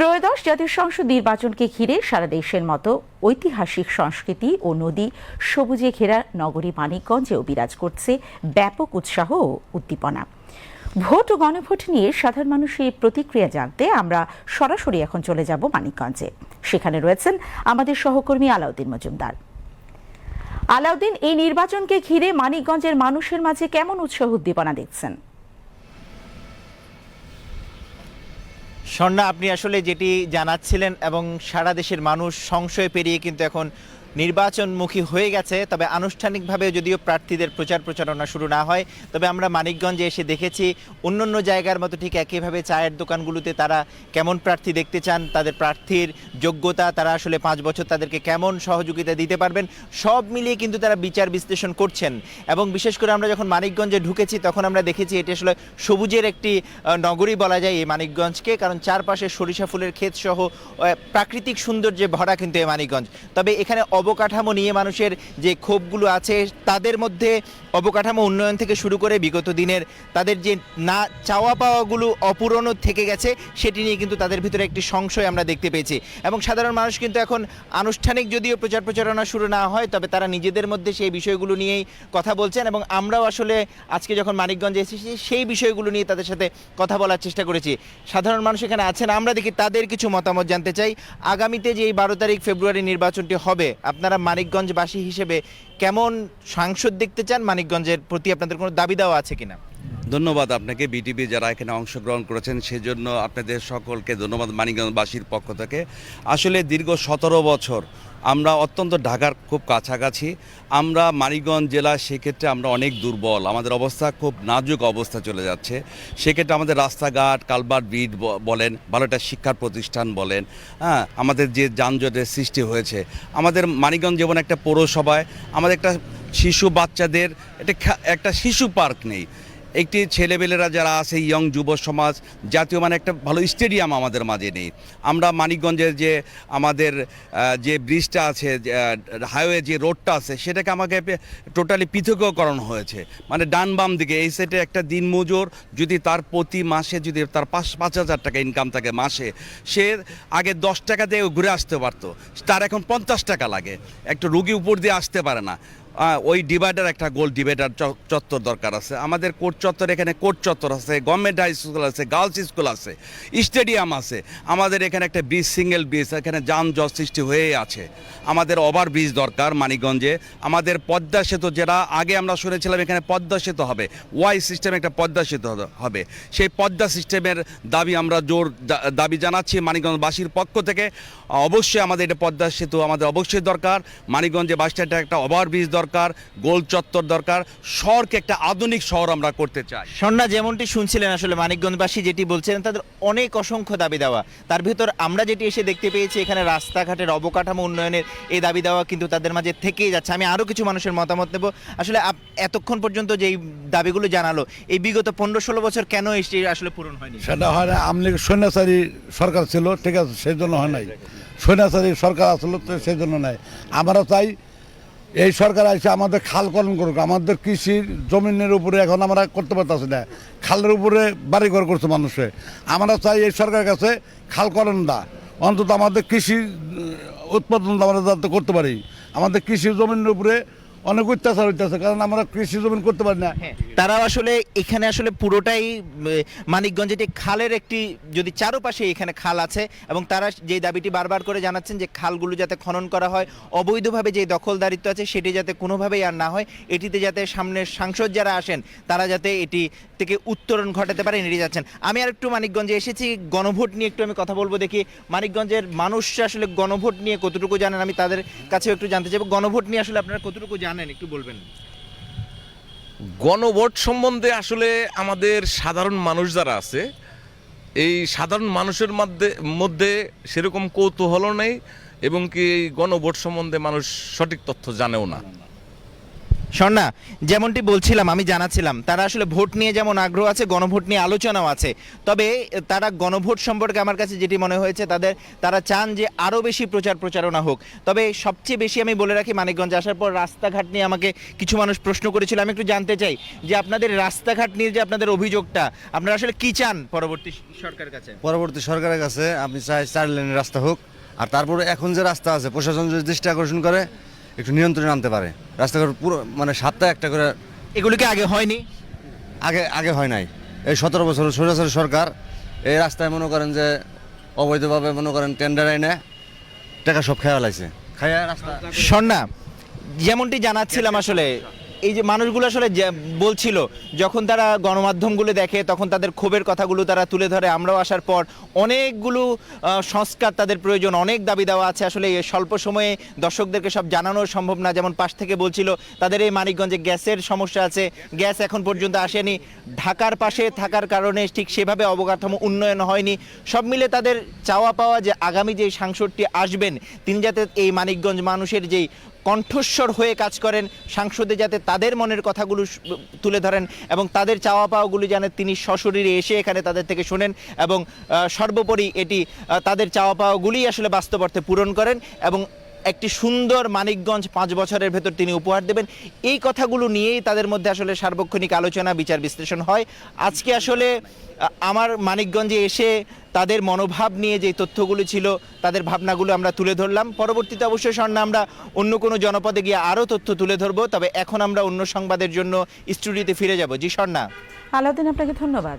ত্রয়োদশ জাতীয় সংসদ নির্বাচনকে ঘিরে সারা দেশের মতো ঐতিহাসিক সংস্কৃতি ও নদী সবুজে ঘেরা নগরী মানিকগঞ্জেও বিরাজ করছে ব্যাপক উৎসাহ ও উদ্দীপনা। ভোট ও গণভোট নিয়ে সাধারণ মানুষের প্রতিক্রিয়া জানতে আমরা সরাসরি এখন চলে যাব মানিকগঞ্জে। সেখানে রয়েছেন আমাদের সহকর্মী আলাউদ্দিন মজুমদার। আলাউদ্দিন, এই নির্বাচনকে ঘিরে মানিকগঞ্জের মানুষের মাঝে কেমন উৎসাহ উদ্দীপনা দেখছেন? স্বর্ণা, আপনি আসলে যেটি জানাচ্ছিলেন এবং সারা দেশের মানুষ সংশয় পেরিয়ে কিন্তু এখন নির্বাচনমুখী হয়ে গেছে। তবে আনুষ্ঠানিকভাবে যদিও প্রার্থীদের প্রচারণা শুরু না হয়, তবে আমরা মানিকগঞ্জে এসে দেখেছি অন্যান্য জায়গার মতো ঠিক একইভাবে চায়ের দোকানগুলোতে তারা কেমন প্রার্থী দেখতে চান, তাদের প্রার্থীর যোগ্যতা, তারা আসলে 5 বছর তাদেরকে কেমন সহযোগিতা দিতে পারবেন, সব মিলিয়ে কিন্তু তারা বিচার বিশ্লেষণ করছেন। এবং বিশেষ করে আমরা যখন মানিকগঞ্জে ঢুকেছি তখন আমরা দেখেছি এটি আসলে সবুজের একটি নগরী বলা যায় এই মানিকগঞ্জকে, কারণ চারপাশে সরিষা ফুলের ক্ষেত সহ প্রাকৃতিক সৌন্দর্যে ভরা কিন্তু এই মানিকগঞ্জ। তবে এখানে অবকাঠামো নিয়ে মানুষের যে ক্ষোভগুলো আছে, তাদের মধ্যে অবকাঠামো উন্নয়ন থেকে শুরু করে বিগত দিনের তাদের যে না চাওয়া পাওয়াগুলো অপূরণ থেকে গেছে, সেটি নিয়ে কিন্তু তাদের ভিতরে একটি সংশয় আমরা দেখতে পেয়েছি। এবং সাধারণ মানুষ কিন্তু এখন আনুষ্ঠানিক যদিও প্রচারণা শুরু না হয়, তবে তারা নিজেদের মধ্যে সেই বিষয়গুলো নিয়েই কথা বলছেন। এবং আমরাও আসলে আজকে যখন মানিকগঞ্জে এসেছি সেই বিষয়গুলো নিয়ে তাদের সাথে কথা বলার চেষ্টা করেছি। সাধারণ মানুষ এখানে আছেন, আমরা দেখি তাদের কিছু মতামত জানতে চাই। আগামীতে যে এই 12 তারিখ ফেব্রুয়ারি নির্বাচনটি হবে, আপনারা মানিকগঞ্জবাসী হিসেবে কেমন সাংসদ দেখতে চান? মানিকগঞ্জের প্রতি আপনাদের কোনো দাবি দেওয়া আছে কিনা? ধন্যবাদ আপনাকে, বিটিভি যারা এখানে অংশগ্রহণ করেছেন সেজন্য আপনাদের সকলকে ধন্যবাদ মানিকগঞ্জবাসীর পক্ষ থেকে। আসলে দীর্ঘ 17 বছর আমরা অত্যন্ত ঢাকার খুব কাছাকাছি, আমরা মানিকগঞ্জ জেলা, সেক্ষেত্রে আমরা অনেক দুর্বল, আমাদের অবস্থা খুব নাজুক অবস্থা চলে যাচ্ছে। সেক্ষেত্রে আমাদের রাস্তাঘাট, কালভার্ট, ব্রিজ বলেন, ভালো একটা শিক্ষার প্রতিষ্ঠান বলেন, হ্যাঁ, আমাদের যে যানজটের সৃষ্টি হয়েছে, আমাদের মানিকগঞ্জ যেমন একটা পৌরসভায় আমাদের একটা শিশু বাচ্চাদের একটা শিশু পার্ক নেই, একটি ছেলেবেলেরা যারা আছে ইয়ং যুব সমাজ, জাতীয় মানে একটা ভালো স্টেডিয়াম আমাদের মাঝে নেই। আমরা মানিকগঞ্জের যে আমাদের যে ব্রিজটা আছে, হাইওয়ে যে রোডটা আছে, সেটাকে আমাকে টোটালি পৃথকীকরণ হয়েছে। মানে ডান বাম দিকে এই সাইডে একটা দিনমজুর যদি তার প্রতি মাসে যদি তার 5,000 টাকা ইনকাম থাকে মাসে, সে আগে 10 টাকা দিয়ে ঘুরে আসতে পারতো, তার এখন 50 টাকা লাগে। একটা রুগী উপর দিয়ে আসতে পারে না। ওই ডিভাইডার, একটা গোল ডিভাইডার চত্বর দরকার আছে আমাদের। কোর্ট চত্বর, এখানে কোর্ট চত্বর আছে, গভর্নমেন্ট হাই স্কুল আছে, গার্লস স্কুল আছে, স্টেডিয়াম আছে। আমাদের এখানে একটা ব্রিজ, সিঙ্গেল ব্রিজ, এখানে যানজট সৃষ্টি হয়েই আছে। আমাদের ওভার ব্রিজ দরকার মানিকগঞ্জে। আমাদের পদ্মা সেতু, যেটা আগে আমরা শুনেছিলাম এখানে পদ্মা সেতু হবে, ওয়াই সিস্টেমে একটা পদ্মা সেতু হবে, সেই পদ্মা সিস্টেমের দাবি আমরা জোর দাবি জানাচ্ছি মানিকগঞ্জবাসীর পক্ষ থেকে। অবশ্যই আমাদের এটা পদ্মা সেতু আমাদের অবশ্যই দরকার। মানিকগঞ্জে বাস স্ট্যান্ডে একটা ওভার ব্রিজ দরকার, গোল চত্বর দরকার, শহরকে একটা আধুনিক শহর আমরা করতে চাই। সন্না, যেমনটি শুনছিলেন আসলে মানিকগঞ্জবাসী যেটি বলছিলেন, তাদের অনেক অসংখ্য দাবি দেওয়া, তার ভিতর আমরা যেটি এসে দেখতে পেয়েছি এখানে রাস্তাঘাটের অবকাঠামো উন্নয়নের এই দাবি দেওয়া কিন্তু তাদের মাঝে থেকেই যাচ্ছে। আমি আরও কিছু মানুষের মতামত নেব। আসলে এতক্ষণ পর্যন্ত যেই দাবিগুলো জানালো, এই বিগত 15-16 বছর কেন এসে আসলে পূরণ হয়নি? সেটা হয় না, আমলি সৈন্যাচারী সরকার ছিল, ঠিক আছে, সেই জন্য হয় নাই। সৈন্যাচারী সরকার আসলে তো সেই জন্য নাই। আমরা চাই এই সরকার এসে আমাদের খালকরণ করুক। আমাদের কৃষির জমিনের উপরে এখন আমরা করতে পারতেছি না, খালের উপরে বাড়িঘর করছে মানুষে। আমরা চাই এই সরকারের কাছে খালকরণ দা, অন্তত আমাদের কৃষি উৎপাদন আমরা যাতে করতে পারি। আমাদের কৃষি জমিনের উপরে অনেক অত্যাচার হইতেছে, কারণ আমরা কৃষি জমিন করতে পারি না। তারাও আসলে এখানে আসলে পুরোটাই মানিকগঞ্জে যে খালের একটি, যদি চারপাশে এখানে খাল আছে, এবং তারা যে দাবিটি বারবার করে জানাচ্ছেন যে খালগুলো যাতে খনন করা হয়, অবৈধভাবে যে দখলদারিত্ব আছে সেটি যাতে কোনোভাবেই আর না হয়, এটিতে যাতে সামনের সাংসদ যারা আসেন তারা যাতে এটি থেকে উত্তরণ ঘটাতে পারেন, এড়িয়ে যাচ্ছেন। আমি আর একটু মানিকগঞ্জে এসেছি, গণভোট নিয়ে একটু আমি কথা বলবো। দেখি মানিকগঞ্জের মানুষ আসলে গণভোট নিয়ে কতটুকু জানেন, আমি তাদের কাছেও একটু জানতে চাইব। গণভোট নিয়ে আসলে আপনারা কতটুকু জানেন একটু বলবেন? গণভোট সম্বন্ধে আসলে আমাদের সাধারণ মানুষ যারা আছে, এই সাধারণ মানুষের মধ্যে সেরকম কৌতূহল নেই, এবং কি এই গণভোট সম্বন্ধে মানুষ সঠিক তথ্য জানেও না। স্বর্ণা, যেমনটি বলছিলাম, আমি জানাচ্ছিলাম তারা আসলে ভোট নিয়ে যেমন আগ্রহ আছে, গণভোট নিয়ে আলোচনাও আছে। তবে তারা গণভোট সম্পর্কে আমার কাছে যেটি মনে হয়েছে, তারা চান যে আরও বেশি প্রচারণা হোক। তবে সবচেয়ে বেশি আমি বলে রাখি, মানিকগঞ্জে আসার পর রাস্তাঘাট নিয়ে আমাকে কিছু মানুষ প্রশ্ন করেছিল। আমি একটু জানতে চাই যে আপনাদের রাস্তাঘাট নিয়ে যে আপনাদের অভিযোগটা, আপনারা আসলে কি চান পরবর্তী সরকারের কাছে? পরবর্তী সরকারের কাছে আমি চাই 4 লেনের রাস্তা হোক, আর তারপরে এখন যে রাস্তা আছে প্রশাসন যদি দৃষ্টি আকর্ষণ করে একটু নিয়ন্ত্রণে আনতে পারে। রাস্তাঘাট পুরো মানে 7টা একটা করে, এগুলিকে আগে হয়নি? আগে হয় নাই। এই 17 বছর স্বৈরাচারী সরকার এই রাস্তায় মনে করেন যে অবৈধভাবে মনে করেন টেন্ডার আইনে টাকা সব খেয়া লাইছে, খাইয়া রাস্তা। স্বর্ণা, যেমনটি জানাচ্ছিলাম, আসলে এই যে মানুষগুলো আসলে বলছিল, যখন তারা গণমাধ্যমগুলো দেখে তখন তাদের ক্ষোভের কথাগুলো তারা তুলে ধরে। আমরাও আসার পর অনেকগুলো সংস্কার তাদের প্রয়োজন, অনেক দাবি দেওয়া আছে। আসলে এই স্বল্প সময়ে দর্শকদেরকে সব জানানো সম্ভব না। যেমন পাশ থেকে বলছিল তাদের এই মানিকগঞ্জে গ্যাসের সমস্যা আছে, গ্যাস এখন পর্যন্ত আসেনি। ঢাকার পাশে থাকার কারণে ঠিক সেভাবে অবকাঠামো উন্নয়ন হয়নি। সব মিলে তাদের চাওয়া পাওয়া যে আগামী যে সাংসদটি আসবেন, তিনি যাতে এই মানিকগঞ্জ মানুষের যেই কণ্ঠস্বর হয়ে কাজ করেন, সাংসদে যাতে তাদের মনের কথাগুলো তুলে ধরেন এবং তাদের চাওয়া পাওয়াগুলো যেন তিনি সশরীরে এসে এখানে তাদের থেকে শোনেন এবং সর্বোপরি এটি তাদের চাওয়া পাওয়াগুলি আসলে বাস্তব অর্থে পূরণ করেন এবং একটি সুন্দর মানিকগঞ্জ 5 বছরের ভেতর তিনি উপহার দেবেন। এই কথাগুলো নিয়েই তাদের মধ্যে আসলে সার্বক্ষণিক আলোচনা, বিচার বিশ্লেষণ হয়। আজকে আসলে আমার মানিকগঞ্জে এসে তাদের মনোভাব নিয়ে যে তথ্যগুলো ছিল, তাদের ভাবনাগুলো আমরা তুলে ধরলাম। পরবর্তীতে অবশ্যই স্বর্ণা আমরা অন্য কোনো জনপদে গিয়ে আরও তথ্য তুলে ধরবো। তবে এখন আমরা অন্য সংবাদের জন্য স্টুডিওতে ফিরে যাব। জি স্বর্ণা। আলাউদ্দিন, আপনাকে ধন্যবাদ।